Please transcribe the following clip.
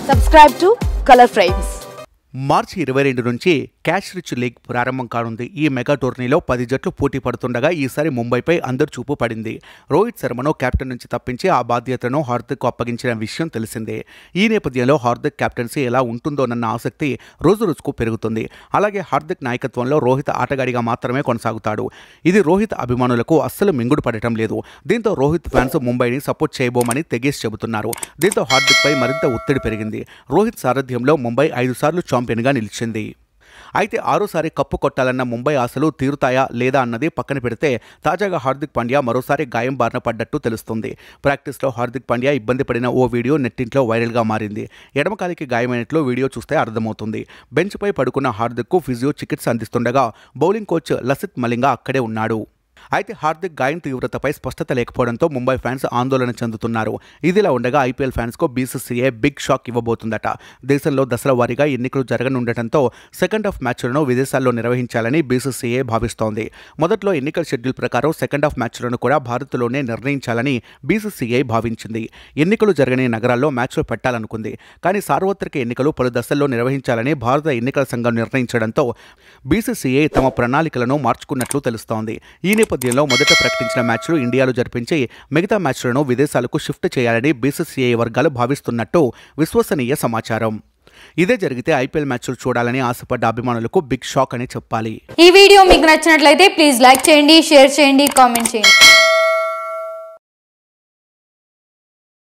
Subscribe to Color Frames. మార్చి 22 నుంచి cash rich league ప్రారంభం కానుంది. ఈ మెగా టోర్నీలో 10 జట్లు పోటీ పడుతుండగా ఈసారి ముంబైపై అందరి చూపు పడింది. రోహిత్ శర్మను కెప్టెన్ నుంచి తప్పించి ఆ బాధ్యతను హార్దిక్ అప్పగించిన విషయం తెలిసిందే. ఈ నేపథ్యంలో హార్దిక్ కెప్టెన్సీ ఎలా ఉంటుందోనన్న ఆసక్తి రోజురోజుకు పెరుగుతుంది. అలాగే హార్దిక్ నాయకత్వంలో రోహిత్ ఆటగాడిగా మాత్రమే కొనసాగుతాడు. ఇది రోహిత్ అభిమానులకు అస్సలు మింగుడు పడటం లేదు. దీంతో రోహిత్ ఫ్యాన్స్ ముంబైని సపోర్ట్ చేయబోమని తెగేసి చెబుతున్నారు. దీంతో హార్దిక్పై మరింత ఒత్తిడి పెరిగింది. రోహిత్ సారథ్యంలో ముంబై 5 సార్లు ఛాంపియన్గా నిలిచింది. అయితే 6సారి కప్పు కొట్టాలన్న ముంబై ఆశలు తీరుతాయా లేదా అన్నది పక్కన పెడితే తాజాగా హార్దిక్ పాండ్యా మరోసారి గాయం బారిన పడ్డట్టు తెలుస్తుంది. ప్రాక్టీస్లో హార్దిక్ పాండ్యా ఇబ్బంది పడిన ఓ వీడియో నెట్టింట్లో వైరల్గా మారింది. ఎడమకాలికి గాయమైనట్లు వీడియో చూస్తే అర్థమవుతుంది. బెంచ్పై పడుకున్న హార్దిక్కు ఫిజియో చికిత్స అందిస్తుండగా బౌలింగ్ కోచ్ లసిత్ మలింగా అక్కడే ఉన్నాడు. అయితే హార్దిక్ గాయం తీవ్రతపై స్పష్టత లేకపోవడంతో ముంబై ఫ్యాన్స్ ఆందోళన చెందుతున్నారు. ఇదిలా ఉండగా ఐపీఎల్ ఫ్యాన్స్కు బీసీసీఐ బిగ్ షాక్ ఇవ్వబోతుందట. దేశంలో దశల వారీగా ఎన్నికలు జరగనుండటంతో సెకండ్ హాఫ్ మ్యాచ్లను విదేశాల్లో నిర్వహించాలని బీసీసీఐ భావిస్తోంది. మొదట్లో ఎన్నికల షెడ్యూల్ ప్రకారం సెకండ్ హాఫ్ మ్యాచ్లను కూడా భారత్లోనే నిర్ణయించాలని బీసీసీఐ భావించింది. ఎన్నికలు జరగని నగరాల్లో మ్యాచ్లు పెట్టాలనుకుంది. కానీ సార్వత్రిక ఎన్నికలు పలు దశల్లో నిర్వహించాలని భారత ఎన్నికల సంఘం నిర్ణయించడంతో బీసీసీఐ తమ ప్రణాళికలను మార్చుకున్నట్లు తెలుస్తోంది. ఈ నేపథ్యంలో మొదట ప్రకటించిన మ్యాచ్లు ఇండియాలో జరిపించి మిగతా మ్యాచ్లను విదేశాలకు షిఫ్ట్ చేయాలని బీసీసీఐ వర్గాలు భావిస్తున్నట్టు విశ్వసనీయ సమాచారం. ఇదే జరిగితే ఐపీఎల్ మ్యాచ్లు చూడాలని ఆశపడ్డ అభిమానులకు బిగ్ షాక్ అని చెప్పాలి. ఈ వీడియో మీకు నచ్చినట్లయితే ప్లీజ్ లైక్ చేయండి, షేర్ చేయండి, కామెంట్ చేయండి.